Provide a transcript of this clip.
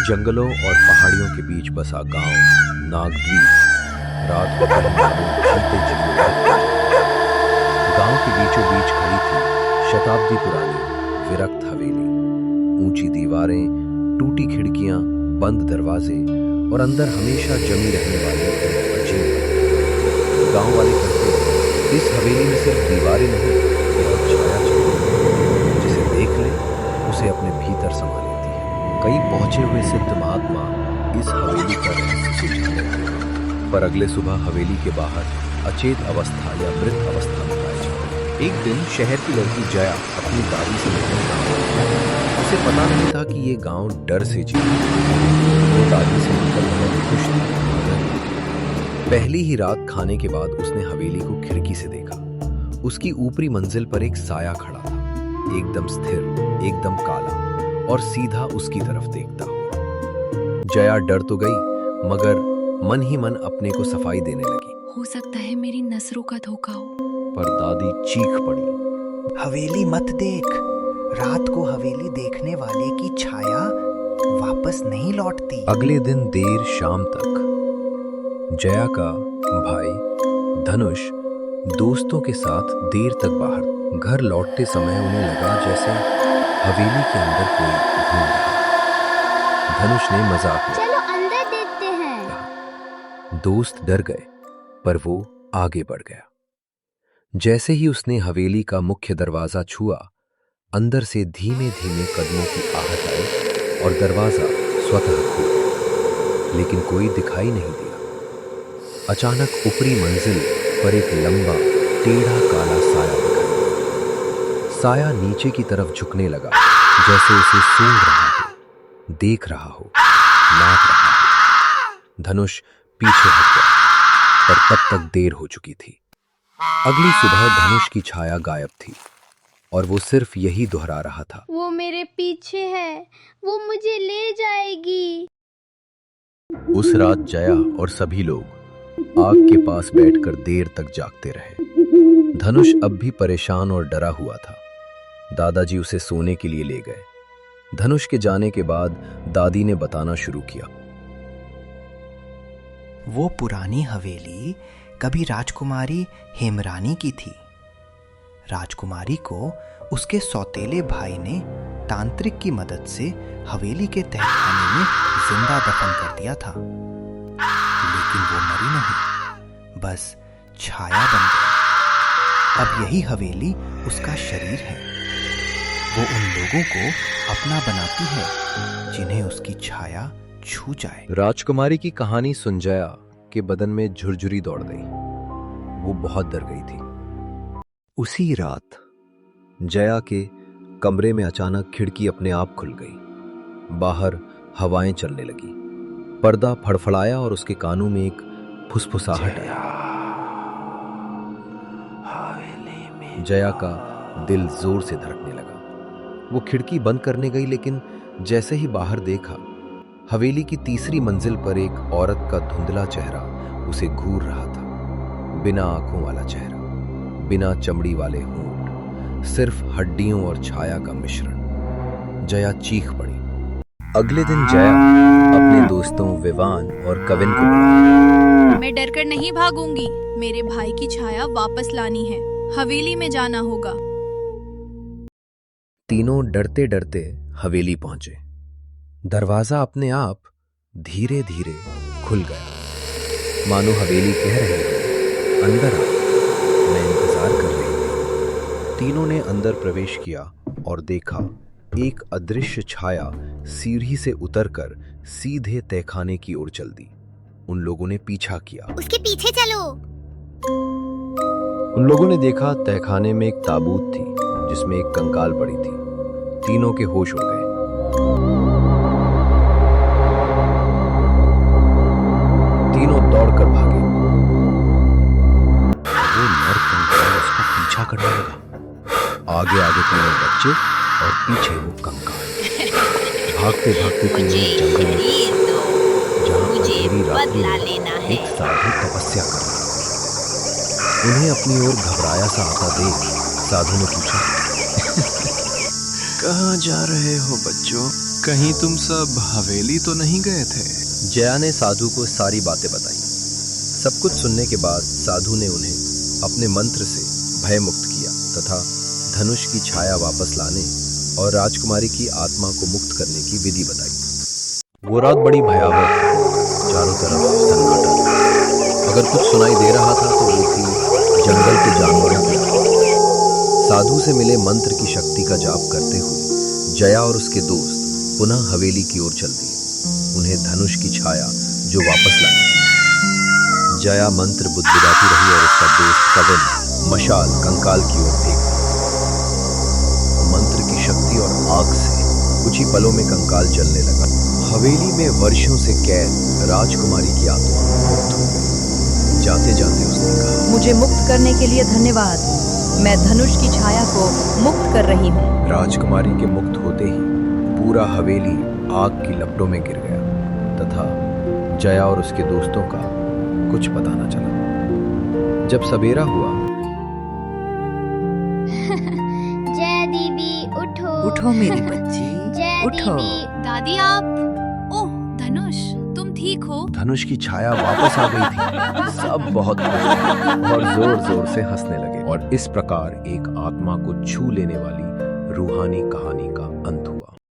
जंगलों और पहाड़ियों के बीच बसा गांव नागद्वीप रात को कहीं मानो जीते जी उठा। गांव के बीचों बीच खड़ी थी शताब्दी पुरानी विरक्त हवेली। ऊंची दीवारें, टूटी खिड़कियां, बंद दरवाजे और अंदर हमेशा जमी रहने वाली एक अजीब। गांव वाले कहते हैं इस हवेली में सिर्फ दीवारें नहीं, बहुत छाया चलती है, जिसे देख ले उसे अपने भीतर समा लेती है। कई पहुंचे हुए सिद्ध महात्मा इस हवेली का रहस्य सुलझाने लगे, पर अगले सुबह हवेली के बाहर अचेत अवस्था या मृत अवस्था में पाए जाते। एक दिन शहर की लड़की जया अपनी दादी से मिलने गाँव आई। उसे पता नहीं था कि ये गांव डर से जीता। वो दादी से मिलकर बहुत खुश थी, मगर पहली ही रात खाने के बाद उसने हवेली को खिड़की से देखा। उसकी ऊपरी मंजिल पर एक साया खड़ा था, एकदम स्थिर, एकदम काला और सीधा उसकी तरफ देखता हुआ। जया डर तो गई, मगर मन ही मन अपने को सफाई देने लगी। हो सकता है मेरी नजरों का धोखा हो। पर दादी चीख पड़ी, हवेली मत देख। रात को हवेली देखने वाले की छाया वापस नहीं लौटती। अगले दिन देर शाम तक जया का भाई धनुष दोस्तों के साथ देर तक बाहर। घर लौटते समय उन्हें लगा जैसे हवेली के अंदर कोई घूम रहा। धनुष ने मजाक में, चलो अंदर देखते हैं। दोस्त डर गए, पर वो आगे बढ़ गया। जैसे ही उसने हवेली का मुख्य दरवाजा छुआ, अंदर से धीमे धीमे कदमों की आहट आई और दरवाजा स्वतः खुला, लेकिन कोई दिखाई नहीं दिया। अचानक ऊपरी मंजिल पर एक लंबा टेढ़ा काला साया दिखाई दिया। साया नीचे की तरफ झुकने लगा, जैसे उसे सूंघ रहा हो, देख रहा हो, नाप रहा हो। धनुष पीछे हट गया, पर तब तक देर हो चुकी थी। अगली सुबह धनुष की छाया गायब थी और वो सिर्फ यही दोहरा रहा था, वो मेरे पीछे है, वो मुझे ले जाएगी। उस रात जया और सभी लोग आग के पास बैठकर देर तक जागते रहे। धनुष अब भी परेशान और डरा हुआ था। दादाजी उसे सोने के लिए ले गए। धनुष के जाने के बाद दादी ने बताना शुरू किया। वो पुरानी हवेली कभी राजकुमारी हेमरानी की थी। राजकुमारी को उसके सौतेले भाई ने तांत्रिक की मदद से हवेली के तहखाने में जिंदा दफन कर दिया था, लेकिन वो मरी नहीं, बस छाया बन गई। अब यही हवेली उसका शरीर है। वो उन लोगों को अपना बनाती है जिन्हें उसकी छाया छू जाए। राजकुमारी की कहानी सुन जया के बदन में झुरझुरी दौड़ गई। वो बहुत डर गई थी। उसी रात जया के कमरे में अचानक खिड़की अपने आप खुल गई। बाहर हवाएं चलने लगी। पर्दा फड़फड़ाया और उसके कानों में एक फुसफुसाहट आई। जया का दिल जोर से धड़कने लगा। वो खिड़की बंद करने गई, लेकिन जैसे ही बाहर देखा, हवेली की तीसरी मंजिल पर एक औरत का धुंधला चेहरा उसे घूर रहा था। बिना आंखों वाला चेहरा, बिना चमड़ी वाले होंठ, सिर्फ हड्डियों और छाया का मिश्रण। जया चीख पड़ी। अगले दिन जया अपने दोस्तों विवान और कविन को बुलाया। मैं डरकर नहीं भागूंगी। मेरे भाई की छाया वापस लानी है। हवेली में जाना होगा। तीनों डरते डरते हवेली पहुंचे। दरवाजा अपने आप धीरे धीरे खुल गया, मानो हवेली कह रही है, अंदर आ, मैं इंतजार कर रही थी। तीनों ने अंदर प्रवेश किया और देखा एक अदृश्य छाया सीढ़ी से उतरकर सीधे तहखाने की ओर चल दी। उन लोगों ने पीछा किया। उसके पीछे चलो। उन लोगों ने देखा तहखाने में एक ताबूत थी, जिसमें एक कंकाल पड़ी थी। तीनों के होश उड़ गए। तीनों दौड़कर भागे। वो नर कंकाल उसका पीछा करने लगा। आगे आगे तीनों बच्चे और पीछे वो कंकाल। भागते भागते तीनों जंगल में पहुंचे, जहां अंधेरी रात्रि में एक साधु तपस्या कर रहा था। उन्हें अपनी ओर घबराया सा आता देख साधु ने पूछा, कहाँ जा रहे हो बच्चों? कहीं तुम सब हवेली तो नहीं गए थे? जया ने साधु को सारी बातें बताई। सब कुछ सुनने के बाद साधु ने उन्हें अपने मंत्र से भयमुक्त किया तथा धनुष की छाया वापस लाने और राजकुमारी की आत्मा को मुक्त करने की विधि बताई। वो रात बड़ी भयावह थी। चारों तरफ सन्नाटा था। अगर कुछ सुनाई दे रहा था तो वो थी जंगल के जानवरों की आवाज़। साधु से मिले मंत्र की शक्ति का जाप करते हुए जया और उसके दोस्त पुनः हवेली की ओर चल दिए। उन्हें धनुष की छाया जो वापस लानी थी। जया मंत्र बुदबुदाती रही और उसका दोस्त कवन मशाल कंकाल की ओर फेंक दी। मंत्र की शक्ति और आग से कुछ ही पलों में कंकाल जलने लगा। हवेली में वर्षों से कैद राजकुमारी की आत्मा मुक्त हो गई। जाते जाते उसने कहा, मुझे मुक्त करने के लिए धन्यवाद। मैं धनुष की छाया को मुक्त कर रही हूँ। राजकुमारी के मुक्त होते ही पूरा हवेली आग की लपटों में गिर गया तथा जया और उसके दोस्तों का कुछ पता न चला। जब सवेरा हुआ, जय दीदी उठो। उठो मेरी बच्ची, जय उठो। दीदी। दादी आप। ओह धनुष, तुम ठीक हो? धनुष की छाया वापस आ गई थी। सब बहुत खुश थे और जोर जोर से हंसने लगे। और इस प्रकार एक आत्मा को छू लेने वाली रूहानी कहानी का अंत हुआ।